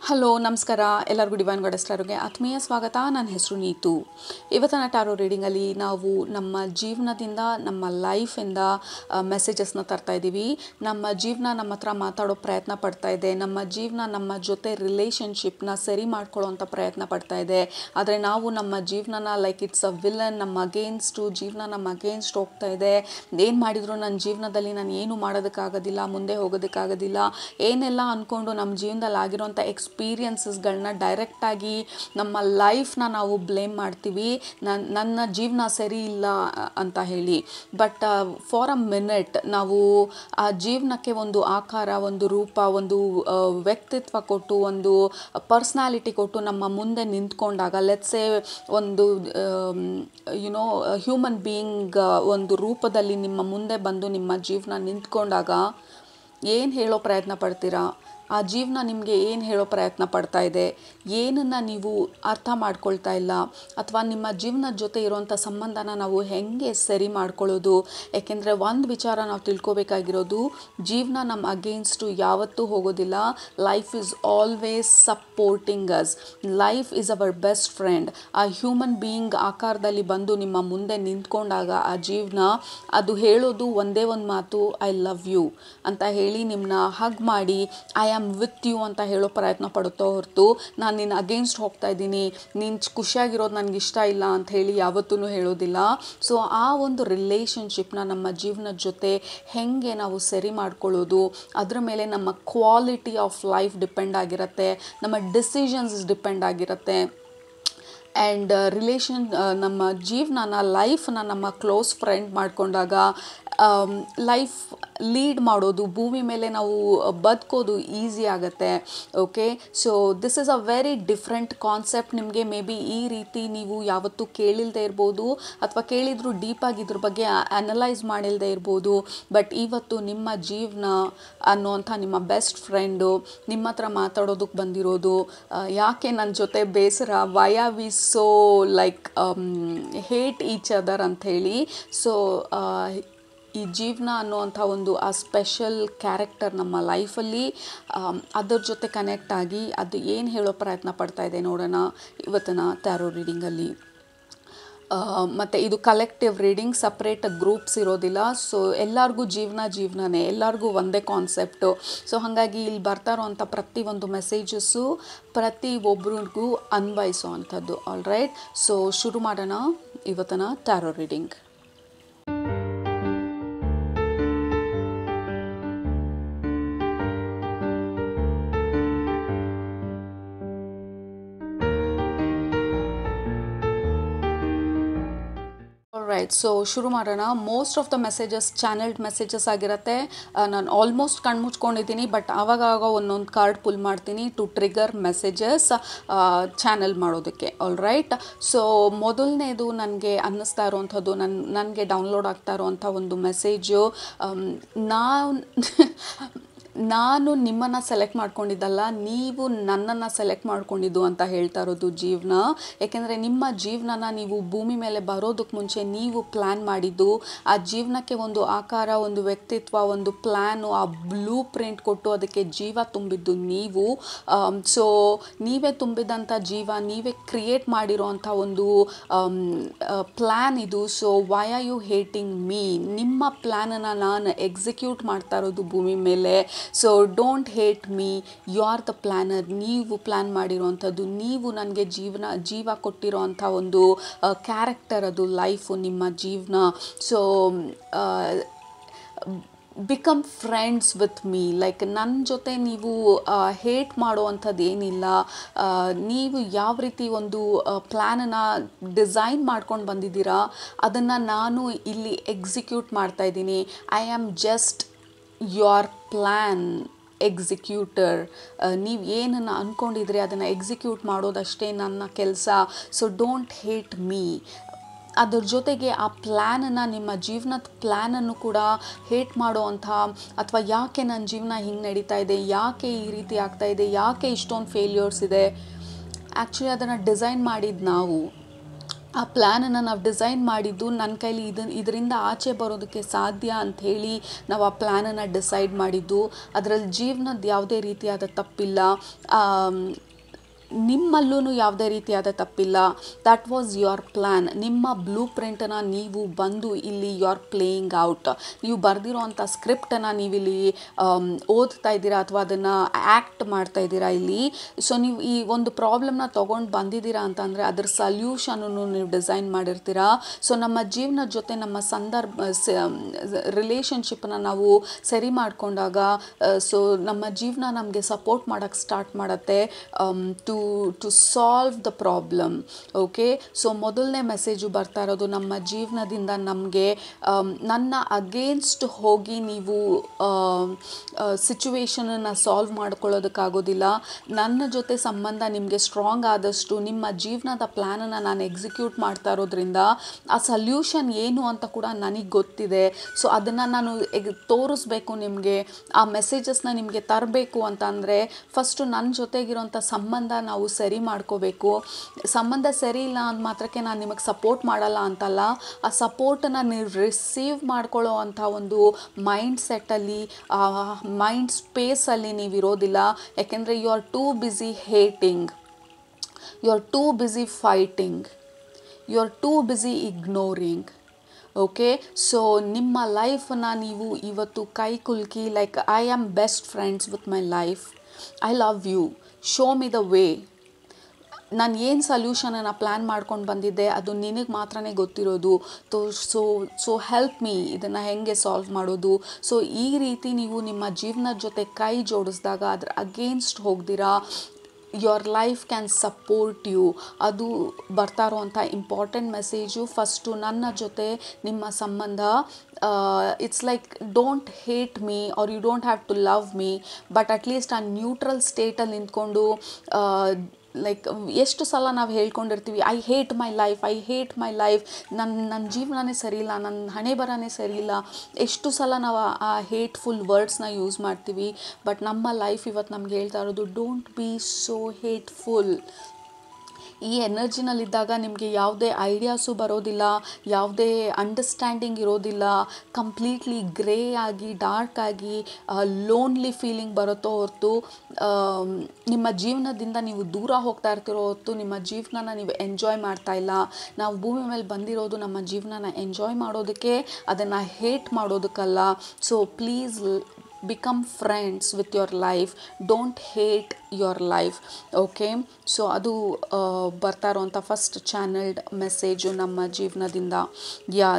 Hello ನಮಸ್ಕಾರ ಎಲ್ಲರಿಗೂ divine goddess ಟಾರೋಗೆ ಆತ್ಮೀಯ ಸ್ವಾಗತ. ನನ್ನ ಹೆಸರು ನೀತು. ಇವತ್ತಿನ ಟಾರೋ ರೀಡಿಂಗಲ್ಲಿ ನಾವು ನಮ್ಮ ಜೀವನದಿಂದ ನಮ್ಮ ಲೈಫಿಂದ ಮೆಸೇಜಸ್ನ ತರ್ತಾ ಇದ್ದೀವಿ. ನಮ್ಮ ಜೀವನ ನಮ್ಮ ಹತ್ರ ಮಾತಾಡೋ ಪ್ರಯತ್ನ ಪಡ್ತಾ ಇದೆ. ನಮ್ಮ ಜೀವನ ನಮ್ಮ ಜೊತೆ ರಿಲೇಷನ್ಶಿಪ್ನ ಸರಿ ಮಾಡ್ಕೊಳ್ಳೋವಂಥ ಪ್ರಯತ್ನ ಪಡ್ತಾ ಇದೆ. ಆದರೆ ನಾವು ನಮ್ಮ ಜೀವನನ ಲೈಕ್ ಇಟ್ಸ್ ಅ ವಿಲನ್, ನಮ್ಮ ಅಗೇನ್ಸ್ಟು ಜೀವನ ನಮ್ಮ ಅಗೇನ್ಸ್ಟ್ ಹೋಗ್ತಾ ಇದೆ. ಏನು ಮಾಡಿದ್ರು ನನ್ನ ಜೀವನದಲ್ಲಿ ನಾನು ಏನು ಮಾಡೋದಕ್ಕಾಗೋದಿಲ್ಲ, ಮುಂದೆ ಹೋಗೋದಕ್ಕಾಗೋದಿಲ್ಲ, ಏನೆಲ್ಲ ಅಂದ್ಕೊಂಡು ನಮ್ಮ ಜೀವನದಲ್ಲಿ ಆಗಿರೋಂಥ ಎಕ್ಸ್ಪೀರಿಯನ್ಸಸ್ಗಳನ್ನ ಡೈರೆಕ್ಟಾಗಿ ನಮ್ಮ ಲೈಫ್ನ ನಾವು ಬ್ಲೇಮ್ ಮಾಡ್ತೀವಿ, ನನ್ನ ಜೀವನ ಸರಿ ಇಲ್ಲ ಅಂತ ಹೇಳಿ. ಬಟ್ ಫಾರ್ ಅ ಮಿನಿಟ್ ನಾವು ಆ ಜೀವನಕ್ಕೆ ಒಂದು ಆಕಾರ, ಒಂದು ರೂಪ, ಒಂದು ವ್ಯಕ್ತಿತ್ವ ಕೊಟ್ಟು, ಒಂದು ಪರ್ಸ್ನಾಲಿಟಿ ಕೊಟ್ಟು ನಮ್ಮ ಮುಂದೆ ನಿಂತ್ಕೊಂಡಾಗ, ಲೆಟ್ಸೇ ಒಂದು ಹ್ಯೂಮನ್ ಬೀಯಿಂಗ್ ಒಂದು ರೂಪದಲ್ಲಿ ನಿಮ್ಮ ಮುಂದೆ ಬಂದು ನಿಮ್ಮ ಜೀವನ ನಿಂತ್ಕೊಂಡಾಗ ಏನು ಹೇಳೋ ಪ್ರಯತ್ನ ಪಡ್ತೀರಾ? ಆ ಜೀವನ ನಿಮಗೆ ಏನು ಹೇಳೋ ಪ್ರಯತ್ನ ಪಡ್ತಾ ಇದೆ? ಏನನ್ನು ನೀವು ಅರ್ಥ ಮಾಡ್ಕೊಳ್ತಾ ಇಲ್ಲ? ಅಥವಾ ನಿಮ್ಮ ಜೀವನದ ಜೊತೆ ಇರೋವಂಥ ಸಂಬಂಧನ ನಾವು ಹೆಂಗೆ ಸರಿ ಮಾಡ್ಕೊಳ್ಳೋದು? ಏಕೆಂದರೆ ಒಂದು ವಿಚಾರ ನಾವು ತಿಳ್ಕೊಬೇಕಾಗಿರೋದು, ಜೀವನ ನಮ್ಮ ಅಗೇನ್ಸ್ಟು ಯಾವತ್ತೂ ಹೋಗೋದಿಲ್ಲ. Life is always supporting us. Life is our best friend. ಆ ಹ್ಯೂಮನ್ ಬೀಯಿಂಗ್ ಆಕಾರದಲ್ಲಿ ಬಂದು ನಿಮ್ಮ ಮುಂದೆ ನಿಂತ್ಕೊಂಡಾಗ ಆ ಜೀವನ ಅದು ಹೇಳೋದು ಒಂದೇ ಒಂದು ಮಾತು, ಐ ಲವ್ ಯು ಅಂತ ಹೇಳಿ ನಿಮ್ಮನ್ನ ಹಗ್ ಮಾಡಿ ಐ ಆಮ್ ವಿತ್ ಯು ಅಂತ ಹೇಳೋ ಪ್ರಯತ್ನ ಪಡುತ್ತೋ ಹೊರತು, ನಾನು ನಿನ್ನ ಅಗೇನ್ಸ್ಟ್ ಹೋಗ್ತಾ ಇದ್ದೀನಿ, ನೀನು ಖುಷಿಯಾಗಿರೋದು ನನಗೆ ಇಷ್ಟ ಇಲ್ಲ ಅಂತ ಹೇಳಿ ಯಾವತ್ತೂ ಹೇಳೋದಿಲ್ಲ. ಸೊ ಆ ಒಂದು ರಿಲೇಷನ್ಶಿಪ್ನ ನಮ್ಮ ಜೀವನದ ಜೊತೆ ಹೆಂಗೆ ನಾವು ಸರಿ ಮಾಡ್ಕೊಳ್ಳೋದು, ಅದರ ಮೇಲೆ ನಮ್ಮ ಕ್ವಾಲಿಟಿ ಆಫ್ ಲೈಫ್ ಡಿಪೆಂಡ್ ಆಗಿರುತ್ತೆ, ನಮ್ಮ ಡಿಸಿಷನ್ಸ್ ಡಿಪೆಂಡ್ ಆಗಿರುತ್ತೆ. ಆ್ಯಂಡ್ ನಮ್ಮ ಜೀವನನ ಲೈಫನ್ನ ನಮ್ಮ ಕ್ಲೋಸ್ ಫ್ರೆಂಡ್ ಮಾಡಿಕೊಂಡಾಗ ಲೈಫ್ ಲೀಡ್ ಮಾಡೋದು, ಭೂಮಿ ಮೇಲೆ ನಾವು ಬದುಕೋದು ಈಸಿ ಆಗುತ್ತೆ. Okay, so this is a very different concept. ನಿಮಗೆ ಮೇ ಬಿ ಈ ರೀತಿ ನೀವು ಯಾವತ್ತೂ ಕೇಳಿಲ್ಲದೆ ಇರ್ಬೋದು, ಅಥವಾ ಕೇಳಿದರೂ ಡೀಪಾಗಿ ಇದ್ರ ಬಗ್ಗೆ ಅನಲೈಸ್ ಮಾಡಿಲ್ಲದೆ ಇರ್ಬೋದು. ಬಟ್ ಇವತ್ತು ನಿಮ್ಮ ಜೀವನ ಅನ್ನೋಂಥ ನಿಮ್ಮ ಬೆಸ್ಟ್ ಫ್ರೆಂಡು ನಿಮ್ಮ ಹತ್ರ ಮಾತಾಡೋದಕ್ಕೆ ಬಂದಿರೋದು. ಯಾಕೆ ನನ್ನ ಜೊತೆ ಬೇಸರ, why are we so like hate each other ಅಂಥೇಳಿ. ಸೊ ಈ ಜೀವನ ಅನ್ನೋವಂಥ ಒಂದು ಆ ಸ್ಪೆಷಲ್ ಕ್ಯಾರೆಕ್ಟರ್ ನಮ್ಮ ಲೈಫಲ್ಲಿ, ಅದರ ಜೊತೆ ಕನೆಕ್ಟ್ ಆಗಿ ಅದು ಏನು ಹೇಳೋ ಪ್ರಯತ್ನ ಪಡ್ತಾ ಇದೆ ನೋಡೋಣ ಇವತ್ತಿನ ಟ್ಯಾರೋ ರೀಡಿಂಗಲ್ಲಿ. ಮತ್ತು ಇದು ಕಲೆಕ್ಟಿವ್ ರೀಡಿಂಗ್, ಸಪ್ರೇಟ್ ಗ್ರೂಪ್ಸ್ ಇರೋದಿಲ್ಲ. ಸೊ ಎಲ್ಲರಿಗೂ ಜೀವನನೇ, ಎಲ್ಲರಿಗೂ ಒಂದೇ ಕಾನ್ಸೆಪ್ಟು. ಸೊ ಹಾಗಾಗಿ ಇಲ್ಲಿ ಬರ್ತಾ ಇರೋವಂಥ ಪ್ರತಿಯೊಂದು ಮೆಸೇಜಸ್ಸು ಪ್ರತಿ ಒಬ್ರಿಗೂ ಅನ್ವಯಿಸೋ ಅಂಥದ್ದು. ಆಲ್ ರೈಟ್, ಸೊ ಶುರು ಮಾಡೋಣ ಇವತ್ತಿನ ಟ್ಯಾರೋ ರೀಡಿಂಗ್. ರೈಟ್, ಸೊ ಶುರು ಮಾಡೋಣ. Most of the messages channeled messages ಆಗಿರುತ್ತೆ. ನಾನು ಆಲ್ಮೋಸ್ಟ್ ಕಣ್ಮುಚ್ಕೊಂಡಿದ್ದೀನಿ, ಬಟ್ ಆವಾಗ ಒಂದೊಂದು ಕಾರ್ಡ್ ಪುಲ್ ಮಾಡ್ತೀನಿ ಟು ಟ್ರಿಗರ್ ಮೆಸೇಜಸ್ ಚಾನೆಲ್ ಮಾಡೋದಕ್ಕೆ. ಆಲ್ ರೈಟ್, ಸೊ ಮೊದಲನೇದು ನನಗೆ ಅನ್ನಿಸ್ತಾ ಇರೋವಂಥದ್ದು, ನನಗೆ ಡೌನ್ಲೋಡ್ ಆಗ್ತಾ ಇರೋವಂಥ ಒಂದು ಮೆಸೇಜು, ನಾನು ನಿಮ್ಮನ್ನು ಸೆಲೆಕ್ಟ್ ಮಾಡ್ಕೊಂಡಿದ್ದಲ್ಲ, ನೀವು ನನ್ನನ್ನು ಸೆಲೆಕ್ಟ್ ಮಾಡ್ಕೊಂಡಿದ್ದು ಅಂತ ಹೇಳ್ತಾ ಇರೋದು ಜೀವನ. ಏಕೆಂದರೆ ನಿಮ್ಮ ಜೀವನನ ನೀವು ಭೂಮಿ ಮೇಲೆ ಬರೋದಕ್ಕೆ ಮುಂಚೆ ನೀವು ಪ್ಲ್ಯಾನ್ ಮಾಡಿದ್ದು, ಆ ಜೀವನಕ್ಕೆ ಒಂದು ಆಕಾರ, ಒಂದು ವ್ಯಕ್ತಿತ್ವ, ಒಂದು ಪ್ಲ್ಯಾನು, ಆ ಬ್ಲೂ ಪ್ರಿಂಟ್ ಕೊಟ್ಟು ಅದಕ್ಕೆ ಜೀವ ತುಂಬಿದ್ದು ನೀವು. ಸೊ ನೀವೇ ತುಂಬಿದಂಥ ಜೀವ, ನೀವೇ ಕ್ರಿಯೇಟ್ ಮಾಡಿರೋವಂಥ ಒಂದು ಪ್ಲ್ಯಾನ್ ಇದು. So why are you hating me? ನಿಮ್ಮ ಪ್ಲ್ಯಾನನ್ನು ನಾನು ಎಕ್ಸಿಕ್ಯೂಟ್ ಮಾಡ್ತಾ ಇರೋದು ಭೂಮಿ ಮೇಲೆ. So don't hate me, you are the planner. ನೀವು ಪ್ಲ್ಯಾನ್ ಮಾಡಿರೋವಂಥದ್ದು, ನೀವು ನನಗೆ ಜೀವ ಕೊಟ್ಟಿರೋ ಅಂಥ ಒಂದು ಕ್ಯಾರೆಕ್ಟರ್ ಅದು ಲೈಫು, ನಿಮ್ಮ ಜೀವನ. So become friends with me. Like ನನ್ನ ಜೊತೆ ನೀವು ಹೇಟ್ ಮಾಡುವಂಥದ್ದು ಏನಿಲ್ಲ. ನೀವು ಯಾವ ರೀತಿ ಒಂದು ಪ್ಲ್ಯಾನನ್ನು ಡಿಸೈನ್ ಮಾಡ್ಕೊಂಡು ಬಂದಿದ್ದೀರಾ, ಅದನ್ನು ನಾನು ಇಲ್ಲಿ ಎಕ್ಸಿಕ್ಯೂಟ್ ಮಾಡ್ತಾಯಿದ್ದೀನಿ. I am just your plan executor. ನೀವು ಏನನ್ನು ಅಂದ್ಕೊಂಡಿದ್ರಿ ಅದನ್ನು ಎಕ್ಸಿಕ್ಯೂಟ್ ಮಾಡೋದಷ್ಟೇ ನನ್ನ ಕೆಲಸ. So don't hate me. ಅದ್ರ ಜೊತೆಗೆ ಆ ಪ್ಲ್ಯಾನನ್ನು, ನಿಮ್ಮ ಜೀವನದ ಪ್ಲ್ಯಾನನ್ನು ಕೂಡ ಹೇಟ್ ಮಾಡೋವಂಥ, ಅಥವಾ ಯಾಕೆ ನನ್ನ ಜೀವನ ಹಿಂಗೆ ನಡೀತಾ ಇದೆ, ಯಾಕೆ ಈ ರೀತಿ ಆಗ್ತಾಯಿದೆ, ಯಾಕೆ ಇಷ್ಟೊಂದು ಫೇಲ್ಯೂರ್ಸ್ ಇದೆ, ಆ್ಯಕ್ಚುಲಿ ಅದನ್ನು ಡಿಸೈನ್ ಮಾಡಿದ್ದು ನಾವು. ಆ ಪ್ಲ್ಯಾನನ್ನು ನಾವು ಡಿಸೈನ್ ಮಾಡಿದ್ದು ನನ್ನ ಕೈಲಿ ಇದರಿಂದ ಆಚೆ ಬರೋದಕ್ಕೆ ಸಾಧ್ಯ ಅಂಥೇಳಿ ನಾವು ಆ ಪ್ಲ್ಯಾನನ್ನು ಡಿಸೈಡ್ ಮಾಡಿದ್ದು. ಅದರಲ್ಲಿ ಜೀವನದ ಯಾವುದೇ ರೀತಿಯಾದ ತಪ್ಪಿಲ್ಲ, ನಿಮ್ಮಲ್ಲೂ ಯಾವುದೇ ರೀತಿಯಾದ ತಪ್ಪಿಲ್ಲ. That was your plan. ನಿಮ್ಮ ಬ್ಲೂ ಪ್ರಿಂಟನ್ನು ನೀವು ಬಂದು ಇಲ್ಲಿ ಯು ಆರ್ ಪ್ಲೇಯಿಂಗ್ ಔಟ್. ನೀವು ಬರೆದಿರೋ ಅಂಥ ಸ್ಕ್ರಿಪ್ಟನ್ನು ನೀವಿಲ್ಲಿ ಓದ್ತಾ ಇದ್ದೀರಾ ಅಥವಾ ಅದನ್ನು ಆ್ಯಕ್ಟ್ ಮಾಡ್ತಾ ಇದ್ದೀರಾ ಇಲ್ಲಿ. ಸೊ ನೀವು ಈ ಒಂದು ಪ್ರಾಬ್ಲಮ್ನ ತೊಗೊಂಡು ಬಂದಿದ್ದೀರಾ ಅಂತಂದರೆ ಅದರ ಸಲ್ಯೂಷನನ್ನು ನೀವು ಡಿಸೈನ್ ಮಾಡಿರ್ತೀರಾ. ಸೊ ನಮ್ಮ ಜೀವನದ ಜೊತೆ ನಮ್ಮ ರಿಲೇಷನ್ಶಿಪ್ಪನ್ನು ನಾವು ಸರಿ ಮಾಡಿಕೊಂಡಾಗ ಸೊ ನಮ್ಮ ಜೀವನ ನಮಗೆ ಸಪೋರ್ಟ್ ಮಾಡೋಕ್ಕೆ ಸ್ಟಾರ್ಟ್ ಮಾಡುತ್ತೆ to solve the problem. Okay, so ಮೊದಲನೇ ಮೆಸೇಜು ಬರ್ತಾ ಇರೋದು ನಮ್ಮ ಜೀವನದಿಂದ ನಮಗೆ ನನ್ನ ಅಗೇನ್ಸ್ಟ್ ಹೋಗಿ ನೀವು ಸಿಚುವೇಶನನ್ನು ಸಾಲ್ವ್ ಮಾಡ್ಕೊಳ್ಳೋದಕ್ಕಾಗೋದಿಲ್ಲ. ನನ್ನ ಜೊತೆ ಸಂಬಂಧ ನಿಮಗೆ ಸ್ಟ್ರಾಂಗ್ ಆದಷ್ಟು ನಿಮ್ಮ ಜೀವನದ ಪ್ಲ್ಯಾನನ್ನು ನಾನು ಎಕ್ಸಿಕ್ಯೂಟ್ ಮಾಡ್ತಾ ಇರೋದ್ರಿಂದ ಆ ಸಲ್ಯೂಷನ್ ಏನು ಅಂತ ಕೂಡ ನನಗೆ ಗೊತ್ತಿದೆ. ಸೊ ಅದನ್ನು ನಾನು ತೋರಿಸ್ಬೇಕು ನಿಮಗೆ, ಆ ಮೆಸೇಜಸ್ನ ನಿಮಗೆ ತರಬೇಕು ಅಂತ ಅಂದರೆ ಫಸ್ಟು ನನ್ನ ಜೊತೆಗಿರೋಂಥ ಸಂಬಂಧ ನಾವು ಸರಿ ಮಾಡ್ಕೋಬೇಕು. ಸಂಬಂಧ ಸರಿ ಇಲ್ಲ ಅಂದ ಮಾತ್ರಕ್ಕೆ ನಾನು ನಿಮಗೆ ಸಪೋರ್ಟ್ ಮಾಡಲ್ಲ ಅಂತಲ್ಲ, ಆ ಸಪೋರ್ಟನ್ನು ನೀವು ರಿಸೀವ್ ಮಾಡ್ಕೊಳ್ಳೋ ಅಂಥ ಒಂದು ಮೈಂಡ್ ಸೆಟ್ಟಲ್ಲಿ, ಮೈಂಡ್ ಸ್ಪೇಸಲ್ಲಿ ನೀವು ಇರೋದಿಲ್ಲ. ಯಾಕೆಂದರೆ you are too busy hating, you are too busy fighting, you are too busy ignoring. Okay, so ನಿಮ್ಮ ಲೈಫನ್ನು ನೀವು ಇವತ್ತು ಕೈ ಕುಲ್ಕಿ like I am best friends with my life, I love you, show me the way. ನಾನು ಏನು ಸಲ್ಯೂಷನನ್ನು plan ಮಾಡ್ಕೊಂಡು ಬಂದಿದ್ದೆ ಅದು ನಿನಗೆ ಮಾತ್ರನೇ ಗೊತ್ತಿರೋದು. ಸೊ ಹೆಲ್ಪ್ ಮೀ, ಇದನ್ನು ಹೇಗೆ ಸಾಲ್ವ್ ಮಾಡೋದು. ಸೊ ಈ ರೀತಿ ನೀವು ನಿಮ್ಮ ಜೀವನದ ಜೊತೆ ಕೈ ಜೋಡಿಸಿದಾಗ ಅದ್ರ ಅಗೇನ್ಸ್ಟ್ ಹೋಗ್ದಿರಾ your life can support you. ಅದು ಬರ್ತಾ ಇರೋವಂಥ ಇಂಪಾರ್ಟೆಂಟ್ ಮೆಸೇಜು. ಫಸ್ಟು ನನ್ನ ಜೊತೆ ನಿಮ್ಮ ಸಂಬಂಧ it's like don't hate me or you don't have to love me, but at least ಆ ನ್ಯೂಟ್ರಲ್ ಸ್ಟೇಟಲ್ಲಿ ನಿಂತ್ಕೊಂಡು ಲೈಕ್ ಎಷ್ಟು ಸಲ ನಾವು ಹೇಳ್ಕೊಂಡಿರ್ತೀವಿ I hate my life, I hate my life, ನನ್ನ ಜೀವನನೇ ಸರಿಯಿಲ್ಲ, ನನ್ನ ಹಣೆ ಬರನೇ ಸರಿಯಿಲ್ಲ. ಎಷ್ಟು ಸಲ ನಾವು ಆ ಹೇಟ್ಫುಲ್ ವರ್ಡ್ಸ್ನ ಯೂಸ್ ಮಾಡ್ತೀವಿ. ಬಟ್ ನಮ್ಮ ಲೈಫ್ ಇವತ್ತು ನಮ್ಗೆ ಹೇಳ್ತಾ ಇರೋದು ಡೋಂಟ್ ಬಿ ಸೋ ಹೇಟ್ಫುಲ್. ಈ ಎನರ್ಜಿನಲ್ಲಿದ್ದಾಗ ನಿಮಗೆ ಯಾವುದೇ ಐಡಿಯಾಸು ಬರೋದಿಲ್ಲ, ಯಾವುದೇ ಅಂಡರ್ಸ್ಟ್ಯಾಂಡಿಂಗ್ ಇರೋದಿಲ್ಲ. ಕಂಪ್ಲೀಟ್ಲಿ ಗ್ರೇ ಆಗಿ ಡಾರ್ಕ್ ಆಗಿ ಲೋನ್ಲಿ ಫೀಲಿಂಗ್ ಬರುತ್ತೋ ಹೊರತು ನಿಮ್ಮ ಜೀವನದಿಂದ ನೀವು ದೂರ ಹೋಗ್ತಾ ಇರ್ತಿರೋ ಹೊರತು ನಿಮ್ಮ ಜೀವನನ ನೀವು ಎಂಜಾಯ್ ಮಾಡ್ತಾ ಇಲ್ಲ. ನಾವು ಭೂಮಿ ಮೇಲೆ ಬಂದಿರೋದು ನಮ್ಮ ಜೀವನನ ಎಂಜಾಯ್ ಮಾಡೋದಕ್ಕೆ, ಅದನ್ನು ಹೇಟ್ ಮಾಡೋದಕ್ಕಲ್ಲ. So please become friends with your life, don't hate your life. Okay, so ಅದು ಬರ್ತಾ ಇರೋವಂಥ ಫಸ್ಟ್ ಚಾನಲ್ಡ್ ಮೆಸೇಜು ನಮ್ಮ ಜೀವನದಿಂದ.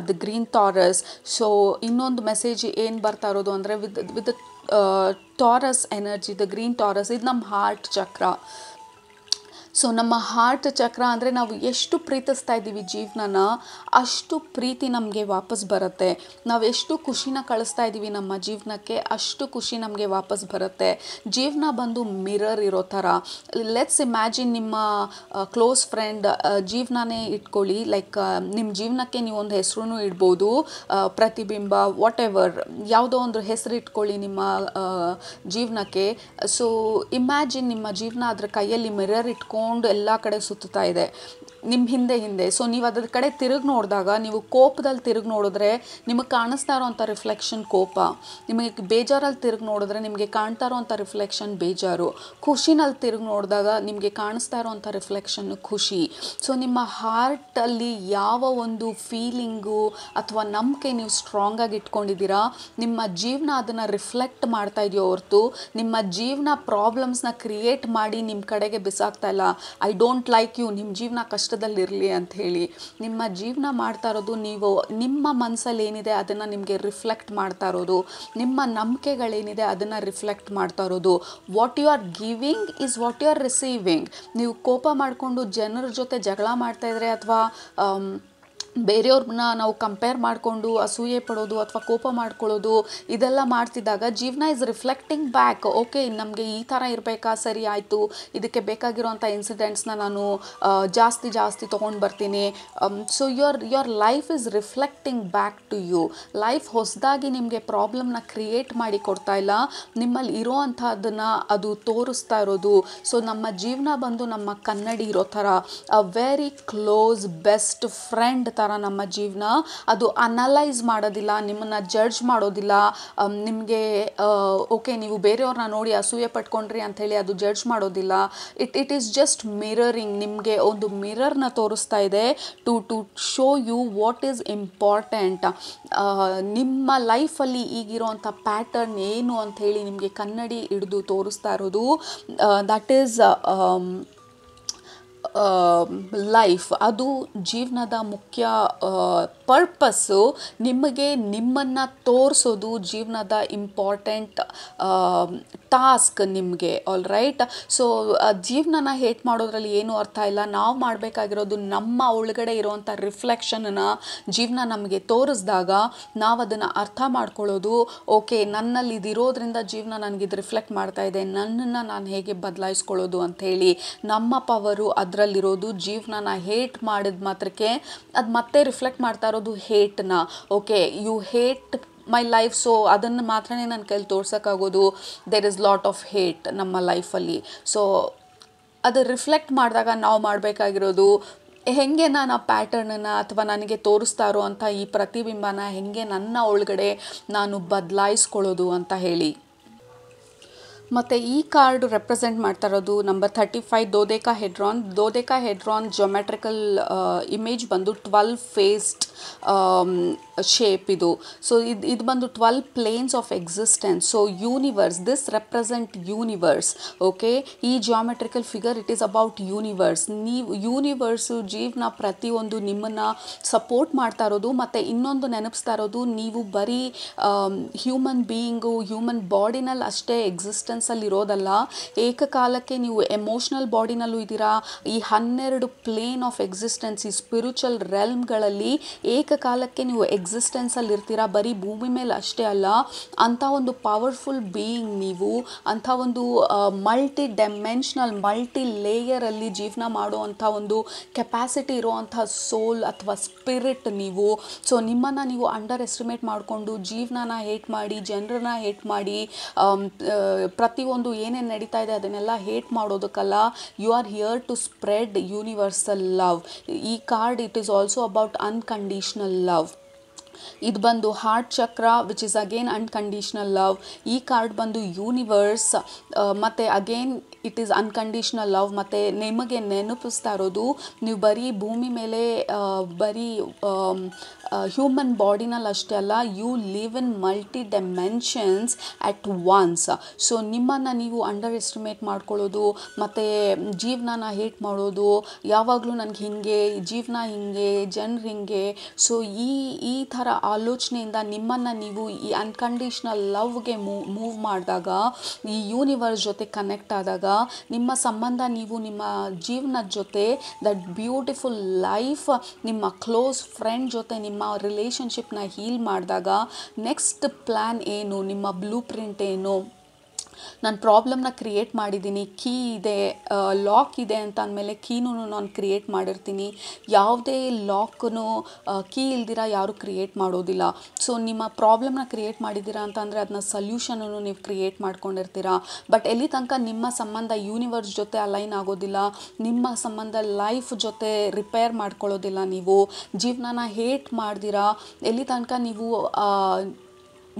The green Taurus. ಸೊ ಇನ್ನೊಂದು ಮೆಸೇಜ್ ಏನು ಬರ್ತಾ ಇರೋದು ಅಂದರೆ with Taurus energy, the green Taurus ಇದು ನಮ್ಮ ಹಾರ್ಟ್ ಚಕ್ರ. ಸೊ ನಮ್ಮ ಹಾರ್ಟ್ ಚಕ್ರ ಅಂದರೆ ನಾವು ಎಷ್ಟು ಪ್ರೀತಿಸ್ತಾ ಇದ್ದೀವಿ ಜೀವನನ ಅಷ್ಟು ಪ್ರೀತಿ ನಮಗೆ ವಾಪಸ್ ಬರುತ್ತೆ. ನಾವು ಎಷ್ಟು ಖುಷಿನ ಕಳಿಸ್ತಾ ಇದ್ದೀವಿ ನಮ್ಮ ಜೀವನಕ್ಕೆ ಅಷ್ಟು ಖುಷಿ ನಮಗೆ ವಾಪಸ್ ಬರುತ್ತೆ. ಜೀವನ ಬಂದು ಮಿರರ್ ಇರೋ ಥರ. ಲೆಟ್ಸ್ ಇಮ್ಯಾಜಿನ್ ನಿಮ್ಮ ಕ್ಲೋಸ್ ಫ್ರೆಂಡ್ ಜೀವನನೇ ಇಟ್ಕೊಳ್ಳಿ. ಲೈಕ್ ನಿಮ್ಮ ಜೀವನಕ್ಕೆ ನೀವೊಂದು ಹೆಸರು ಇಡ್ಬೋದು, ಪ್ರತಿಬಿಂಬ, ವಾಟ್ ಎವರ್, ಯಾವುದೋ ಒಂದು ಹೆಸರು ಇಟ್ಕೊಳ್ಳಿ ನಿಮ್ಮ ಜೀವನಕ್ಕೆ. ಸೊ ಇಮ್ಯಾಜಿನ್ ನಿಮ್ಮ ಜೀವನ ಅದರ ಕೈಯಲ್ಲಿ ಮಿರರ್ ಇಟ್ಕೊಂಡು ಎಲ್ಲ ಕಡೆ ಸುತ್ತಾ ಇದೆ ನಿಮ್ಮ ಹಿಂದೆ. ಸೊ ನೀವು ಅದ್ರ ಕಡೆ ತಿರುಗಿ ನೋಡಿದಾಗ, ನೀವು ಕೋಪದಲ್ಲಿ ತಿರುಗಿ ನೋಡಿದ್ರೆ ನಿಮಗೆ ಕಾಣಿಸ್ತಾ ಇರೋವಂಥ ರಿಫ್ಲೆಕ್ಷನ್ ಕೋಪ, ನಿಮಗೆ ಬೇಜಾರಲ್ಲಿ ತಿರುಗಿ ನೋಡಿದ್ರೆ ನಿಮಗೆ ಕಾಣ್ತಾ ಇರೋವಂಥ ರಿಫ್ಲೆಕ್ಷನ್ ಬೇಜಾರು, ಖುಷಿನಲ್ಲಿ ತಿರುಗಿ ನೋಡಿದಾಗ ನಿಮಗೆ ಕಾಣಿಸ್ತಾ ಇರೋವಂಥ ರಿಫ್ಲೆಕ್ಷನ್ ಖುಷಿ. ಸೊ ನಿಮ್ಮ ಹಾರ್ಟಲ್ಲಿ ಯಾವ ಒಂದು ಫೀಲಿಂಗು ಅಥವಾ ನಂಬಿಕೆ ನೀವು ಸ್ಟ್ರಾಂಗಾಗಿ ಇಟ್ಕೊಂಡಿದ್ದೀರಾ, ನಿಮ್ಮ ಜೀವನ ಅದನ್ನು ರಿಫ್ಲೆಕ್ಟ್ ಮಾಡ್ತಾ ಇದೆಯೋ ಹೊರತು ನಿಮ್ಮ ಜೀವನ ಪ್ರಾಬ್ಲಮ್ಸ್ನ ಕ್ರಿಯೇಟ್ ಮಾಡಿ ನಿಮ್ಮ ಕಡೆಗೆ ಬಿಸಾಕ್ತಾ ಇಲ್ಲ. ಐ ಡೋಂಟ್ ಲೈಕ್ ಯು, ನಿಮ್ಮ ಜೀವನ ಕಷ್ಟದಲ್ಲಿರಲಿ ಅಂತ ಹೇಳಿ. ನಿಮ್ಮ ಜೀವನ ಮಾಡ್ತಾ ಇರೋದು ನೀವು ನಿಮ್ಮ ಮನಸ್ಸಲ್ಲಿ ಏನಿದೆ ಅದನ್ನು ನಿಮಗೆ ರಿಫ್ಲೆಕ್ಟ್ ಮಾಡ್ತಾ ಇರೋದು, ನಿಮ್ಮ ನಂಬಿಕೆಗಳೇನಿದೆ ಅದನ್ನು ರಿಫ್ಲೆಕ್ಟ್ ಮಾಡ್ತಾ ಇರೋದು. What you are giving is what you are receiving. ನೀವು ಕೋಪ ಮಾಡಿಕೊಂಡು ಜನರ ಜೊತೆ ಜಗಳ ಮಾಡ್ತಾಯಿದ್ರೆ ಅಥವಾ ಬೇರೆಯವ್ರನ್ನ ನಾವು ಕಂಪೇರ್ ಮಾಡಿಕೊಂಡು ಅಸೂಯೆ ಪಡೋದು ಅಥವಾ ಕೋಪ ಮಾಡ್ಕೊಳ್ಳೋದು ಇದೆಲ್ಲ ಮಾಡ್ತಿದ್ದಾಗ ಜೀವನ ಇಸ್ ರಿಫ್ಲೆಕ್ಟಿಂಗ್ ಬ್ಯಾಕ್. ಓಕೆ, ನಮಗೆ ಈ ಥರ ಇರಬೇಕಾ, ಸರಿ ಆಯಿತು, ಇದಕ್ಕೆ ಬೇಕಾಗಿರೋಂಥ ಇನ್ಸಿಡೆಂಟ್ಸ್ನ ನಾನು ಜಾಸ್ತಿ ತೊಗೊಂಡು ಬರ್ತೀನಿ. So your life is reflecting back to you. Life ಹೊಸದಾಗಿ ನಿಮಗೆ ಪ್ರಾಬ್ಲಮ್ನ ಕ್ರಿಯೇಟ್ ಮಾಡಿ ಕೊಡ್ತಾ ಇಲ್ಲ, ನಿಮ್ಮಲ್ಲಿ ಇರೋ ಅಂಥದ್ದನ್ನು ಅದು ತೋರಿಸ್ತಾ ಇರೋದು. ಸೊ ನಮ್ಮ ಜೀವನ ಬಂದು ನಮ್ಮ ಕನ್ನಡಿ ಇರೋ ಥರ, a very close best friend ಥರ ನಮ್ಮ ಜೀವನ. ಅದು ಅನಲೈಸ್ ಮಾಡೋದಿಲ್ಲ, ನಿಮ್ಮನ್ನು ಜಡ್ಜ್ ಮಾಡೋದಿಲ್ಲ. ನಿಮಗೆ ಓಕೆ ನೀವು ಬೇರೆಯವ್ರನ್ನ ನೋಡಿ ಅಸೂಯೆ ಪಟ್ಕೊಂಡ್ರಿ ಅಂಥೇಳಿ ಅದು ಜಡ್ಜ್ ಮಾಡೋದಿಲ್ಲ. ಇಟ್ ಈಸ್ ಜಸ್ಟ್ ಮಿರರಿಂಗ್, ನಿಮಗೆ ಒಂದು ಮಿರರ್ನ ತೋರಿಸ್ತಾ ಇದೆ to show you what is important. ನಿಮ್ಮ ಲೈಫಲ್ಲಿ ಈಗಿರೋಂಥ ಪ್ಯಾಟರ್ನ್ ಏನು ಅಂಥೇಳಿ ನಿಮಗೆ ಕನ್ನಡಿ ಹಿಡಿದು ತೋರಿಸ್ತಾ ಇರೋದು. That is life. ಅದು ಜೀವನದ ಮುಖ್ಯ ಪರ್ಪಸ್ಸು. ನಿಮಗೆ ನಿಮ್ಮನ್ನು ತೋರಿಸೋದು ಜೀವನದ ಇಂಪಾರ್ಟೆಂಟ್ ಟಾಸ್ಕ್ ನಿಮಗೆ. All right. ಸೊ ಜೀವನನ ಹೇಟ್ ಮಾಡೋದ್ರಲ್ಲಿ ಏನೂ ಅರ್ಥ ಇಲ್ಲ. ನಾವು ಮಾಡಬೇಕಾಗಿರೋದು ನಮ್ಮ ಒಳಗಡೆ ಇರೋವಂಥ ರಿಫ್ಲೆಕ್ಷನ್ನ ಜೀವನ ನಮಗೆ ತೋರಿಸಿದಾಗ ನಾವು ಅದನ್ನು ಅರ್ಥ ಮಾಡ್ಕೊಳ್ಳೋದು. ಓಕೆ, ನನ್ನಲ್ಲಿ ಇದಿರೋದ್ರಿಂದ ಜೀವನ ನನಗಿದು ರಿಫ್ಲೆಕ್ಟ್ ಮಾಡ್ತಾ ಇದೆ, ನನ್ನನ್ನು ನಾನು ಹೇಗೆ ಬದಲಾಯಿಸ್ಕೊಳ್ಳೋದು ಅಂಥೇಳಿ. ನಮ್ಮ ಪವರು ಅದರಲ್ಲಿರೋದು. ಜೀವನನ ಹೇಟ್ ಮಾಡಿದ ಮಾತ್ರಕ್ಕೆ ಅದು ಮತ್ತೆ ರಿಫ್ಲೆಕ್ಟ್ ಮಾಡ್ತಾ ಇರೋದು ಹೇಟ್ನ. Okay, you hate my life, so ಅದನ್ನು ಮಾತ್ರ ನನ್ನ ಕೈಲಿ ತೋರ್ಸೋಕ್ಕಾಗೋದು. There is lot of hate ನಮ್ಮ ಲೈಫಲ್ಲಿ. ಸೊ ಅದು ರಿಫ್ಲೆಕ್ಟ್ ಮಾಡಿದಾಗ ನಾವು ಮಾಡಬೇಕಾಗಿರೋದು ಹೆಂಗೆ ನಾನು ಆ ಪ್ಯಾಟರ್ನನ್ನು ಅಥವಾ ನನಗೆ ತೋರಿಸ್ತಾ ಇರೋ ಅಂಥ ಈ ಪ್ರತಿಬಿಂಬನ ಹೆಂಗೆ ನನ್ನ ಒಳಗಡೆ ನಾನು ಬದಲಾಯಿಸ್ಕೊಳ್ಳೋದು ಅಂತ ಹೇಳಿ. ಮತ್ತು ಈ ಕಾರ್ಡ್ ರೆಪ್ರೆಸೆಂಟ್ ಮಾಡ್ತಾ ಇರೋದು ನಂಬರ್ 35 ದೋದೇಕಾಹೆಡ್ರಾನ್ ಜೊಮೆಟ್ರಿಕಲ್ ಇಮೇಜ್ ಬಂದು 12 ಫೇಸ್ಡ್ ಶೇಪ್ ಇದು. ಸೊ ಇದು ಬಂದು 12 planes of existence. So universe, this represent universe. Okay, ಈ geometrical figure it is about universe. ನೀವು ಯೂನಿವರ್ಸು ಜೀವನ ಪ್ರತಿಯೊಂದು ನಿಮ್ಮನ್ನು ಸಪೋರ್ಟ್ ಮಾಡ್ತಾ ಇರೋದು. ಮತ್ತು ಇನ್ನೊಂದು ನೆನಪಿಸ್ತಾ ಇರೋದು, ನೀವು ಬರೀ ಹ್ಯೂಮನ್ ಬೀಯಿಂಗು ಹ್ಯೂಮನ್ ಬಾಡಿನಲ್ಲಿ ಅಷ್ಟೇ ಎಕ್ಸಿಸ್ಟೆನ್ಸಲ್ಲಿ ಇರೋದಲ್ಲ, ಏಕಕಾಲಕ್ಕೆ ನೀವು ಎಮೋಷ್ನಲ್ ಬಾಡಿನಲ್ಲೂ ಇದ್ದೀರಾ. ಈ 12 ಪ್ಲೇನ್ ಆಫ್ ಎಕ್ಸಿಸ್ಟೆನ್ಸ್, ಈ ಸ್ಪಿರಿಚುವಲ್ ರೆಲ್ಮ್ಗಳಲ್ಲಿ ಏಕಕಾಲಕ್ಕೆ ನೀವು ಎಕ್ಸಿಸ್ಟೆನ್ಸಲ್ಲಿ ಇರ್ತೀರಾ. ಬರೀ ಭೂಮಿ ಮೇಲೆ ಅಷ್ಟೇ ಅಲ್ಲ, ಅಂಥ ಒಂದು ಪವರ್ಫುಲ್ ಬೀಯಿಂಗ್ ನೀವು. ಅಂಥ ಒಂದು ಮಲ್ಟಿ ಡೈಮೆನ್ಷನಲ್ ಮಲ್ಟಿ ಲೇಯರಲ್ಲಿ ಜೀವನ ಮಾಡುವಂಥ ಒಂದು ಕೆಪಾಸಿಟಿ ಇರುವಂಥ ಸೋಲ್ ಅಥವಾ ಸ್ಪಿರಿಟ್ ನೀವು. ಸೊ ನಿಮ್ಮನ್ನು ನೀವು ಅಂಡರ್ ಎಸ್ಟಿಮೇಟ್ ಮಾಡಿಕೊಂಡು ಜೀವನನ ಹೇಟ್ ಮಾಡಿ, ಜನರನ್ನ ಹೇಟ್ ಮಾಡಿ, ಪ್ರತಿಯೊಂದು ಏನೇನು ನಡೀತಾ ಇದೆ ಅದನ್ನೆಲ್ಲ ಹೇಟ್ ಮಾಡೋದಕ್ಕಲ್ಲ. You are here to spread universal love. ಈ card it is also about unconditional love. ಇದು ಬಂದು heart chakra which is again unconditional love. ಈ ಕಾರ್ಡ್ ಬಂದು ಯೂನಿವರ್ಸ್ ಮತ್ತು again it is unconditional love. ಮತ್ತು ನಿಮಗೆ ನೆನಪಿಸ್ತಾ ಇರೋದು, ನೀವು ಬರೀ ಭೂಮಿ ಮೇಲೆ ಬರೀ ಹ್ಯೂಮನ್ ಬಾಡಿನಲ್ಲಿ ಅಷ್ಟೇ ಅಲ್ಲ, you live in multi dimensions at once. So ನಿಮ್ಮನ್ನು ನೀವು ಅಂಡರ್ ಎಸ್ಟಿಮೇಟ್ ಮಾಡ್ಕೊಳ್ಳೋದು ಮತ್ತು ಜೀವನನ ಹೇಟ್ ಮಾಡೋದು, ಯಾವಾಗಲೂ ನನಗೆ ಹಿಂಗೆ ಜೀವನ, ಹಿಂಗೆ ಜನರು ಹಿಂಗೆ. ಸೊ ಈ ಥರ ಆಲೋಚನೆಯಿಂದ ನಿಮ್ಮನ್ನು ನೀವು ಈ ಅನ್ಕಂಡೀಷ್ನಲ್ ಲವ್ಗೆ ಮೂವ್ ಮಾಡಿದಾಗ, ಈ ಯೂನಿವರ್ಸ್ ಜೊತೆ ಕನೆಕ್ಟ್ ಆದಾಗ, ನಿಮ್ಮ ಸಂಬಂಧ ನೀವು ನಿಮ್ಮ ಜೀವನದ ಜೊತೆ ದಟ್ ಬ್ಯೂಟಿಫುಲ್ ಲೈಫ್ ನಿಮ್ಮ ಕ್ಲೋಸ್ ಫ್ರೆಂಡ್ ಜೊತೆ ನಿಮ್ಮ ರಿಲೇಷನ್ಶಿಪ್ನ ಹೀಲ್ ಮಾಡಿದಾಗ ನೆಕ್ಸ್ಟ್ ಪ್ಲ್ಯಾನ್ ಏನು, ನಿಮ್ಮ ಬ್ಲೂ ಪ್ರಿಂಟ್ ಏನು. ನಾನು ಪ್ರಾಬ್ಲಮ್ನ ಕ್ರಿಯೇಟ್ ಮಾಡಿದ್ದೀನಿ, ಕೀ ಇದೆ, ಲಾಕ್ ಇದೆ ಅಂತ ಅಂದಮೇಲೆ ಕೀನೂ ನಾನು ಕ್ರಿಯೇಟ್ ಮಾಡಿರ್ತೀನಿ. ಯಾವುದೇ ಲಾಕ್ನು ಕೀ ಇಲ್ದಿರ ಯಾರೂ ಕ್ರಿಯೇಟ್ ಮಾಡೋದಿಲ್ಲ. ಸೊ ನಿಮ್ಮ ಪ್ರಾಬ್ಲಮ್ನ ಕ್ರಿಯೇಟ್ ಮಾಡಿದ್ದೀರಾ ಅಂತಂದರೆ ಅದನ್ನ ಸೊಲ್ಯೂಷನನ್ನು ನೀವು ಕ್ರಿಯೇಟ್ ಮಾಡ್ಕೊಂಡಿರ್ತೀರ. ಬಟ್ ಎಲ್ಲಿ ತನಕ ನಿಮ್ಮ ಸಂಬಂಧ ಯೂನಿವರ್ಸ್ ಜೊತೆ ಅಲೈನ್ ಆಗೋದಿಲ್ಲ, ನಿಮ್ಮ ಸಂಬಂಧ ಲೈಫ್ ಜೊತೆ ರಿಪೇರ್ ಮಾಡ್ಕೊಳ್ಳೋದಿಲ್ಲ, ನೀವು ಜೀವನನ ಹೇಟ್ ಮಾಡ್ದಿರಾ, ಎಲ್ಲಿ ತನಕ ನೀವು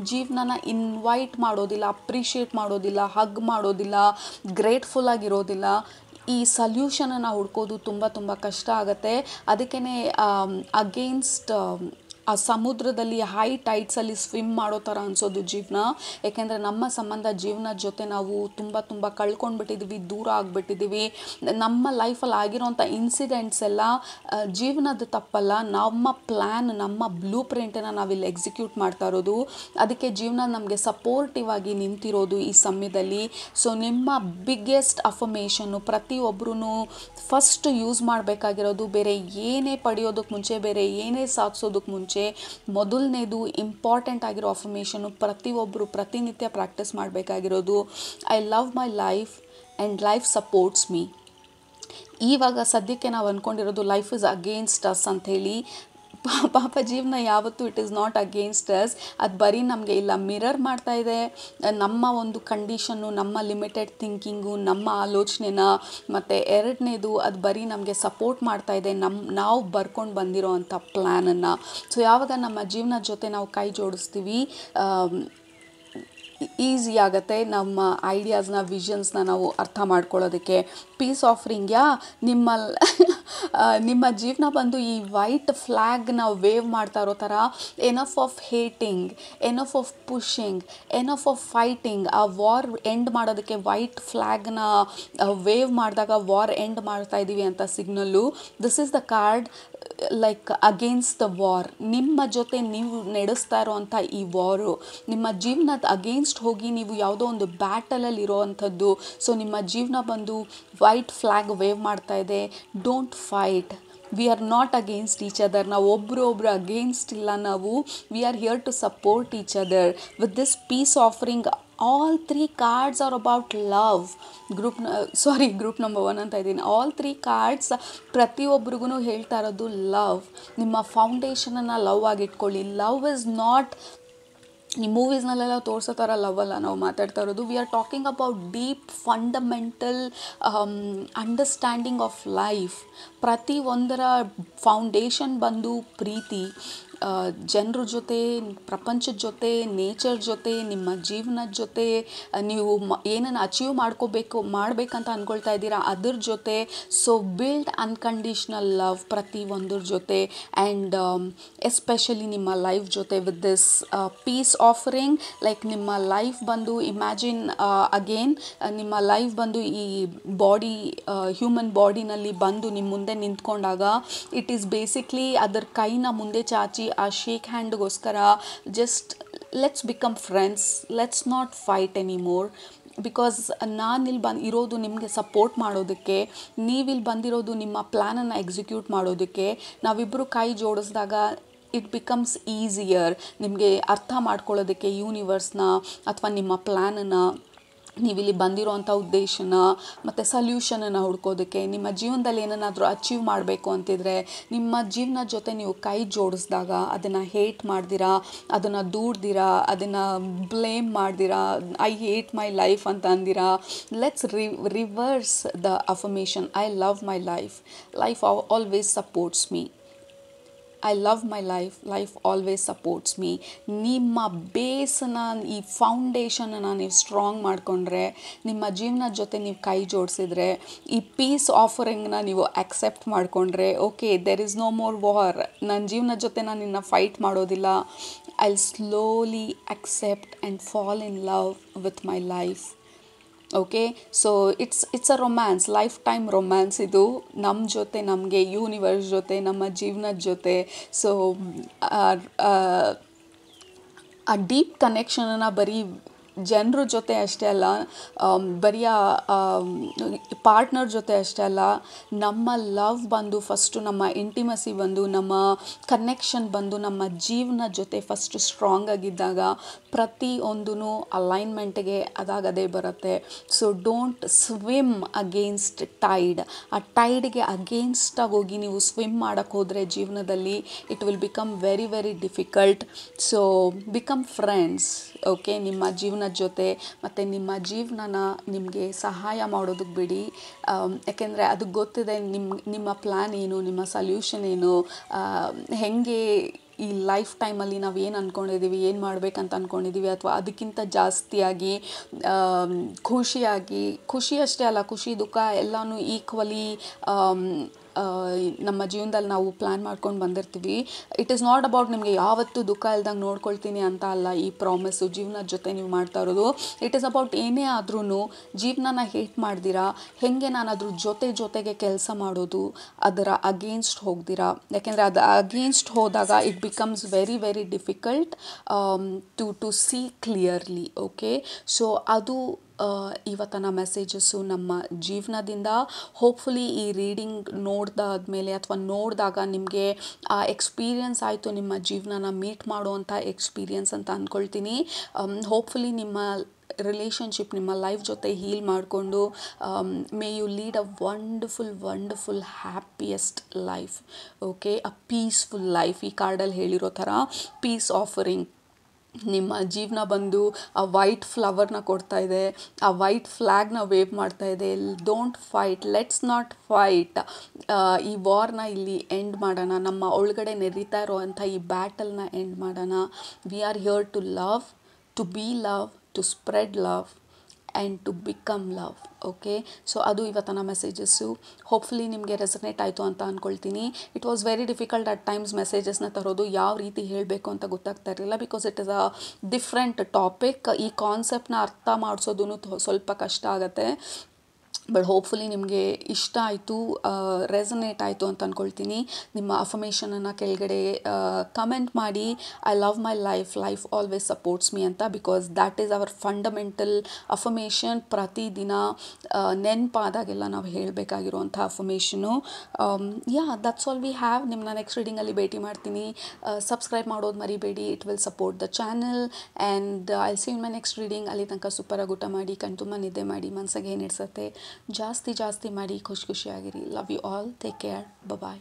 ಜೀವನನ ಇನ್ವೈಟ್ ಮಾಡೋದಿಲ್ಲ, ಅಪ್ರಿಷಿಯೇಟ್ ಮಾಡೋದಿಲ್ಲ, ಹಗ್ ಮಾಡೋದಿಲ್ಲ, ಗ್ರೇಟ್ಫುಲ್ ಆಗಿರೋದಿಲ್ಲ, ಈ ಸಲ್ಯೂಷನನ್ನು ಹುಡ್ಕೋದು ತುಂಬ ತುಂಬ ಕಷ್ಟ ಆಗುತ್ತೆ. ಅದಕ್ಕೇ ಅಗೇನ್ಸ್ಟ್ ಆ ಸಮುದ್ರದಲ್ಲಿ ಹೈ ಟೈಡ್ಸಲ್ಲಿ ಸ್ವಿಮ್ ಮಾಡೋ ಥರ ಅನಿಸೋದು ಜೀವನ. ಏಕೆಂದರೆ ನಮ್ಮ ಸಂಬಂಧ ಜೀವನದ ಜೊತೆ ನಾವು ತುಂಬ ಕಳ್ಕೊಂಡ್ಬಿಟ್ಟಿದ್ದೀವಿ, ದೂರ ಆಗಿಬಿಟ್ಟಿದ್ದೀವಿ. ನಮ್ಮ ಲೈಫಲ್ಲಿ ಆಗಿರೋಂಥ ಇನ್ಸಿಡೆಂಟ್ಸ್ ಎಲ್ಲ ಜೀವನದ ತಪ್ಪಲ್ಲ, ನಮ್ಮ ಪ್ಲ್ಯಾನ್, ನಮ್ಮ ಬ್ಲೂ ಪ್ರಿಂಟನ್ನು ನಾವಿಲ್ಲಿ ಎಕ್ಸಿಕ್ಯೂಟ್ ಮಾಡ್ತಾ ಇರೋದು. ಅದಕ್ಕೆ ಜೀವನ ನಮಗೆ ಸಪೋರ್ಟಿವ್ ಆಗಿ ನಿಂತಿರೋದು ಈ ಸಮಯದಲ್ಲಿ. ಸೊ ನಿಮ್ಮ ಬಿಗ್ಗೆಸ್ಟ್ ಅಫರ್ಮೇಷನ್ನು ಪ್ರತಿಯೊಬ್ಬರೂ ಫಸ್ಟ್ ಯೂಸ್ ಮಾಡಬೇಕಾಗಿರೋದು, ಬೇರೆ ಏನೇ ಪಡೆಯೋದಕ್ಕೆ ಮುಂಚೆ, ಬೇರೆ ಏನೇ ಸಾಧಿಸೋದಕ್ಕೆ ಮುಂಚೆ, ಮೊದಲನೇದು ಇಂಪಾರ್ಟೆಂಟ್ ಆಗಿರೋ ಅಫರ್ಮೇಷನ್ನು ಪ್ರತಿಯೊಬ್ಬರು ಪ್ರತಿನಿತ್ಯ ಪ್ರಾಕ್ಟೀಸ್ ಮಾಡಬೇಕಾಗಿರೋದು, I love my life and life supports me. ಇವಾಗ ಸದ್ಯಕ್ಕೆ ನಾವು ಅಂದ್ಕೊಂಡಿರೋದು ಲೈಫ್ ಇಸ್ ಅಗೇನ್ಸ್ಟ್ ಅಸ್ ಅಂಥೇಳಿ. ಪಾಪ ಜೀವನ ಯಾವತ್ತೂ it is not against us. ಅದು ಬರೀ ನಮಗೆ ಇಲ್ಲ ಮಿರರ್ ಮಾಡ್ತಾ ಇದೆ ನಮ್ಮ ಒಂದು ಕಂಡೀಷನ್ನು, ನಮ್ಮ ಲಿಮಿಟೆಡ್ ಥಿಂಕಿಂಗು, ನಮ್ಮ ಆಲೋಚನೆನ. ಮತ್ತು ಎರಡನೇದು ಅದು ಬರೀ ನಮಗೆ ಸಪೋರ್ಟ್ ಮಾಡ್ತಾ ಇದೆ ನಾವು ಬರ್ಕೊಂಡು ಬಂದಿರೋ ಅಂಥ ಪ್ಲ್ಯಾನನ್ನು. ಸೊ ಯಾವಾಗ ನಮ್ಮ ಜೀವನದ ಜೊತೆ ನಾವು ಕೈ ಜೋಡಿಸ್ತೀವಿ, ಈಸಿ ಆಗುತ್ತೆ ನಮ್ಮ ಐಡಿಯಾಸ್ನ, ವಿಷನ್ಸ್ನ ನಾವು ಅರ್ಥ ಮಾಡ್ಕೊಳ್ಳೋದಕ್ಕೆ. ಪೀಸ್ ಆಫರಿಂಗ್ ನಿಮ್ಮ ಜೀವನ ಬಂದು ಈ ವೈಟ್ ಫ್ಲ್ಯಾಗ್ನ ವೇವ್ ಮಾಡ್ತಾ ಇರೋ ಥರ, enough of hating, enough of pushing, enough of fighting. ಆ ವಾರ್ ಎಂಡ್ ಮಾಡೋದಕ್ಕೆ ವೈಟ್ ಫ್ಲ್ಯಾಗ್ನ ವೇವ್ ಮಾಡಿದಾಗ ವಾರ್ ಎಂಡ್ ಮಾಡ್ತಾ ಇದ್ದೀವಿ ಅಂತ signal. This is the card like against the war. ನಿಮ್ಮ ಜೊತೆ ನೀವು ನಡೆಸ್ತಾ ಇರೋವಂಥ ಈ ವಾರು ನಿಮ್ಮ ಜೀವನದ ಅಗೇನ್ಸ್ಟ್ ಹೋಗಿ ನೀವು ಯಾವುದೋ ಒಂದು ಬ್ಯಾಟಲಲ್ಲಿ ಇರೋವಂಥದ್ದು. ಸೊ ನಿಮ್ಮ ಜೀವನ ಬಂದು ವೈಟ್ ಫ್ಲ್ಯಾಗ್ ವೇವ್ ಮಾಡ್ತಾ ಇದೆ. Don't fight, we are not against each other. ನಾವು ಒಬ್ಬರು ಅಗೇನ್ಸ್ಟ್ ಇಲ್ಲ, ನಾವು we are here to support each other with this peace offering. All 3 cards are about love. Group number 1 ಅಂತ ಇದ್ದೀನಿ. ಆಲ್ 3 cards ಪ್ರತಿಯೊಬ್ಬರಿಗೂ ಹೇಳ್ತಾ ಇರೋದು ಲವ್. ನಿಮ್ಮ ಫೌಂಡೇಶನನ್ನು ಲವ್ ಆಗಿಟ್ಕೊಳ್ಳಿ. ಲವ್ ಇಸ್ ನಾಟ್ ಈ ಮೂವೀಸ್ನಲ್ಲೆಲ್ಲ ತೋರಿಸೋ ಥರ ಲವ್ ಅಲ್ಲ ನಾವು ಮಾತಾಡ್ತಾ ಇರೋದು. We are talking about deep fundamental understanding of life. ಪ್ರತಿಯೊಂದರ ಫೌಂಡೇಶನ್ ಬಂದು ಪ್ರೀತಿ. ಜನರ ಜೊತೆ, ಪ್ರಪಂಚದ ಜೊತೆ, ನೇಚರ್ ಜೊತೆ, ನಿಮ್ಮ ಜೀವನದ ಜೊತೆ, ನೀವು ಏನನ್ನು ಅಚೀವ್ ಮಾಡಬೇಕಂತ ಅಂದ್ಕೊಳ್ತಾ ಇದ್ದೀರಾ ಅದ್ರ ಜೊತೆ. ಸೊ ಬಿಲ್ಡ್ ಅನ್ಕಂಡೀಷ್ನಲ್ ಲವ್ ಪ್ರತಿಯೊಂದ್ರ ಜೊತೆ, ಆ್ಯಂಡ್ ಎಸ್ಪೆಷಲಿ ನಿಮ್ಮ ಲೈಫ್ ಜೊತೆ with this peace offering. Like ನಿಮ್ಮ ಲೈಫ್ ಬಂದು ಇಮ್ಯಾಜಿನ್ ಅಗೇನ್, ನಿಮ್ಮ ಲೈಫ್ ಬಂದು ಈ ಬಾಡಿ, ಹ್ಯೂಮನ್ ಬಾಡಿನಲ್ಲಿ ಬಂದು ನಿಮ್ಮ ಮುಂದೆ ನಿಂತ್ಕೊಂಡಾಗ ಇಟ್ ಈಸ್ ಬೇಸಿಕ್ಲಿ ಅದರ ಕೈನ ಮುಂದೆ ಚಾಚಿ ಆ ಶೇಕ್ ಹ್ಯಾಂಡ್ಗೋಸ್ಕರ just let's become friends, let's not fight anymore. Because ನಾನಿಲ್ಲಿ ಇರೋದು ನಿಮಗೆ ಸಪೋರ್ಟ್ ಮಾಡೋದಕ್ಕೆ, ನೀವಿಲ್ಲಿ ಬಂದಿರೋದು ನಿಮ್ಮ ಪ್ಲ್ಯಾನನ್ನು ಎಕ್ಸಿಕ್ಯೂಟ್ ಮಾಡೋದಕ್ಕೆ. ನಾವಿಬ್ಬರು ಕೈ ಜೋಡಿಸಿದಾಗ ಇಟ್ ಬಿಕಮ್ಸ್ ಈಸಿಯರ್ ನಿಮಗೆ ಅರ್ಥ ಮಾಡ್ಕೊಳ್ಳೋದಕ್ಕೆ ಯೂನಿವರ್ಸ್ನ ಅಥವಾ ನಿಮ್ಮ ಪ್ಲ್ಯಾನನ್ನು, ನೀವಿಲ್ಲಿ ಬಂದಿರೋವಂಥ ಉದ್ದೇಶನ ಮತ್ತು ಸಲ್ಯೂಷನನ್ನು ಹುಡ್ಕೋದಕ್ಕೆ. ನಿಮ್ಮ ಜೀವನದಲ್ಲಿ ಏನನ್ನಾದರೂ ಅಚೀವ್ ಮಾಡಬೇಕು ಅಂತಿದ್ರೆ ನಿಮ್ಮ ಜೀವನದ ಜೊತೆ ನೀವು ಕೈ ಜೋಡಿಸಿದಾಗ ಅದನ್ನು ಹೇಟ್ ಮಾಡ್ದಿರಾ, ಅದನ್ನು ದೂಡ್ದಿರಾ, ಅದನ್ನು ಬ್ಲೇಮ್ ಮಾಡ್ದಿರಾ, ಐ ಹೇಟ್ ಮೈ ಲೈಫ್ ಅಂತ ಅಂದಿರಾ. Let's reverse the affirmation, I love my life, life always supports me. I love my life, life always supports me. ನಿಮ್ಮ ಬೇಸನ್ನು, ಈ ಫೌಂಡೇಶನನ್ನು ನೀವು ಸ್ಟ್ರಾಂಗ್ ಮಾಡಿಕೊಂಡ್ರೆ, ನಿಮ್ಮ ಜೀವನದ ಜೊತೆ ನೀವು ಕೈ ಜೋಡಿಸಿದ್ರೆ, ಈ ಪೀಸ್ ಆಫರಿಂಗ್ನ ನೀವು ಅಕ್ಸೆಪ್ಟ್ ಮಾಡಿಕೊಂಡ್ರೆ, okay there is no more war, ನನ್ನ ಜೀವನದ ಜೊತೆ ನಾನು ಇನ್ನು ಫೈಟ್ ಮಾಡೋದಿಲ್ಲ. I slowly accept and fall in love with my life. Okay, so it's a romance, life time romance ಇದು. ನಮ್ಮ ಜೊತೆ, ನಮಗೆ ಯೂನಿವರ್ಸ್ ಜೊತೆ, ನಮ್ಮ ಜೀವನದ ಜೊತೆ. ಸೊ ಆ ಡೀಪ್ ಕನೆಕ್ಷನನ್ನು ಬರೀ ಜನರ ಜೊತೆ ಅಷ್ಟೇ ಅಲ್ಲ, ಬರೀ ಪಾರ್ಟ್ನರ್ ಜೊತೆ ಅಷ್ಟೇ ಅಲ್ಲ, ನಮ್ಮ ಲವ್ ಬಂದು ಫಸ್ಟು, ನಮ್ಮ ಇಂಟಿಮಸಿ ಬಂದು, ನಮ್ಮ ಕನೆಕ್ಷನ್ ಬಂದು ನಮ್ಮ ಜೀವನ ಜೊತೆ ಫಸ್ಟು ಸ್ಟ್ರಾಂಗ್ ಆಗಿದ್ದಾಗ ಪ್ರತಿಯೊಂದೂ ಅಲೈನ್ಮೆಂಟ್ಗೆ ಅದಾಗದೇ ಬರುತ್ತೆ. So don't swim against tide. ಆ ಟೈಡ್ಗೆ ಅಗೇನ್ಸ್ಟಾಗಿ ಹೋಗಿ ನೀವು ಸ್ವಿಮ್ ಮಾಡೋಕ್ಕೆ ಹೋದರೆ ಜೀವನದಲ್ಲಿ it will become very very difficult. So become friends. Okay, ನಿಮ್ಮ ಜೀವನದ ಜೊತೆ ಮತ್ತು ನಿಮ್ಮ ಜೀವನನ ನಿಮಗೆ ಸಹಾಯ ಮಾಡೋದಕ್ಕೆ ಬಿಡಿ. ಯಾಕೆಂದರೆ ಅದಕ್ಕೆ ಗೊತ್ತಿದೆ ನಿಮ್ಮ ಪ್ಲ್ಯಾನ್ ಏನು, ನಿಮ್ಮ ಸಲ್ಯೂಷನ್ ಏನು, ಹೇಗೆ ಈ ಲೈಫ್ ಟೈಮಲ್ಲಿ ನಾವು ಏನು ಅಂದ್ಕೊಂಡಿದ್ದೀವಿ, ಏನು ಮಾಡಬೇಕಂತ ಅಂದ್ಕೊಂಡಿದ್ದೀವಿ, ಅಥವಾ ಅದಕ್ಕಿಂತ ಜಾಸ್ತಿಯಾಗಿ ಖುಷಿ ಅಷ್ಟೇ ಅಲ್ಲ, ಖುಷಿ ದುಃಖ ಎಲ್ಲನೂ ಈಕ್ವಲಿ ನಮ್ಮ ಜೀವನದಲ್ಲಿ ನಾವು ಪ್ಲ್ಯಾನ್ ಮಾಡ್ಕೊಂಡು ಬಂದಿರ್ತೀವಿ. ಇಟ್ ಈಸ್ ನಾಟ್ ಅಬೌಟ್ ನಿಮಗೆ ಯಾವತ್ತೂ ದುಃಖ ಇಲ್ದಂಗೆ ನೋಡ್ಕೊಳ್ತೀನಿ ಅಂತ ಅಲ್ಲ ಈ ಪ್ರಾಮಿಸ್ಸು ಜೀವನದ ಜೊತೆ ನೀವು ಮಾಡ್ತಾ ಇರೋದು. ಇಟ್ ಈಸ್ ಅಬೌಟ್ ಏನೇ ಆದ್ರೂ ಜೀವನನ ಹೇಟ್ ಮಾಡ್ದಿರಾ ಹೇಗೆ ನಾನು ಅದ್ರ ಜೊತೆಗೆ ಕೆಲಸ ಮಾಡೋದು, ಅದರ ಅಗೇನ್ಸ್ಟ್ ಹೋಗ್ದಿರಾ. ಯಾಕೆಂದರೆ ಅದು ಅಗೇನ್ಸ್ಟ್ ಹೋದಾಗ it becomes very very difficult to see clearly. Okay, so ಅದು ಇವತ್ತಿನ ಮೆಸೇಜಸ್ಸು ನಮ್ಮ ಜೀವನದಿಂದ. ಹೋಪ್ಫುಲಿ ಈ ರೀಡಿಂಗ್ ನೋಡಿದಾದ್ಮೇಲೆ ಅಥವಾ ನೋಡಿದಾಗ ನಿಮಗೆ ಆ ಎಕ್ಸ್ಪೀರಿಯನ್ಸ್ ಆಯಿತು, ನಿಮ್ಮ ಜೀವನನ ಮೀಟ್ ಮಾಡುವಂಥ ಎಕ್ಸ್ಪೀರಿಯನ್ಸ್ ಅಂತ ಅಂದ್ಕೊಳ್ತೀನಿ. ಹೋಪ್ಫುಲಿ ನಿಮ್ಮ ರಿಲೇಷನ್ಶಿಪ್ ನಿಮ್ಮ ಲೈಫ್ ಜೊತೆ ಹೀಲ್ ಮಾಡಿಕೊಂಡು may you lead a wonderful happiest life. Okay, a peaceful life. ಈ ಕಾರ್ಡಲ್ಲಿ ಹೇಳಿರೋ ಥರ ಪೀಸ್ ಆಫರಿಂಗ್ ನಿಮ್ಮ ಜೀವನ ಬಂದು ಆ ವೈಟ್ ಫ್ಲವರ್ನ ಕೊಡ್ತಾ ಇದೆ, ಆ ವೈಟ್ ಫ್ಲ್ಯಾಗ್ನ ವೇವ್ ಮಾಡ್ತಾ ಇದೆ. Don't fight, let's not fight. ಈ ವಾರ್ನ ಇಲ್ಲಿ ಎಂಡ್ ಮಾಡೋಣ. ನಮ್ಮ ಒಳಗಡೆ ನಡೀತಾ ಇರೋವಂಥ ಈ ಬ್ಯಾಟಲ್ನ ಎಂಡ್ ಮಾಡೋಣ. We are here to love, to be love, to spread love and to become love. Okay, so ಅದು ಇವತ್ತಿನ ಮೆಸೇಜಸ್ಸು. ಹೋಪ್ಫುಲಿ ನಿಮಗೆ ರೆಸನೇಟ್ ಆಯಿತು ಅಂತ ಅಂದ್ಕೊಳ್ತೀನಿ. It was very difficult at times ಮೆಸೇಜಸ್ನ ತರೋದು, ಯಾವ ರೀತಿ ಹೇಳಬೇಕು ಅಂತ ಗೊತ್ತಾಗ್ತಾ ಇರಲಿಲ್ಲ. Because it is a different topic. ಈ ಕಾನ್ಸೆಪ್ಟ್ನ ಅರ್ಥ ಮಾಡಿಸೋದು ಸ್ವಲ್ಪ ಕಷ್ಟ ಆಗುತ್ತೆ. ಬಟ್ ಹೋಪ್ಫುಲಿ ನಿಮಗೆ ಇಷ್ಟ ಆಯಿತು, ರೆಸನೇಟ್ ಆಯಿತು ಅಂತ ಅಂದ್ಕೊಳ್ತೀನಿ. ನಿಮ್ಮ ಅಫರ್ಮೇಷನನ್ನು ಕೆಳಗಡೆ ಕಮೆಂಟ್ ಮಾಡಿ. I love my life always supports me ಅಂತ. Because that is our fundamental affirmation. ಪ್ರತಿದಿನ ನೆನಪಾದಾಗೆಲ್ಲ ನಾವು ಹೇಳಬೇಕಾಗಿರುವಂಥ affirmation. That's all we have. ನಿಮ್ಮನ್ನ ನೆಕ್ಸ್ಟ್ ರೀಡಿಂಗಲ್ಲಿ ಭೇಟಿ ಮಾಡ್ತೀನಿ. ಸಬ್ಸ್ಕ್ರೈಬ್ ಮಾಡೋದು ಮರಿಬೇಡಿ. It will support the channel and I see in my next reading. ಅಲ್ಲಿ ತನಕ ಸೂಪರಾಗಿ ಊಟ ಮಾಡಿ, ಕಣ್ತುಂಬ ನಿದ್ದೆ ಮಾಡಿ, ಮನಸ್ಸಿಗೆ ಏನು ಇಡ್ಸತ್ತೆ ಜಾಸ್ತಿ ಮಾಡಿ, ಖುಷಿಯಾಗಿರಿ. Love you all. Take care. Bye.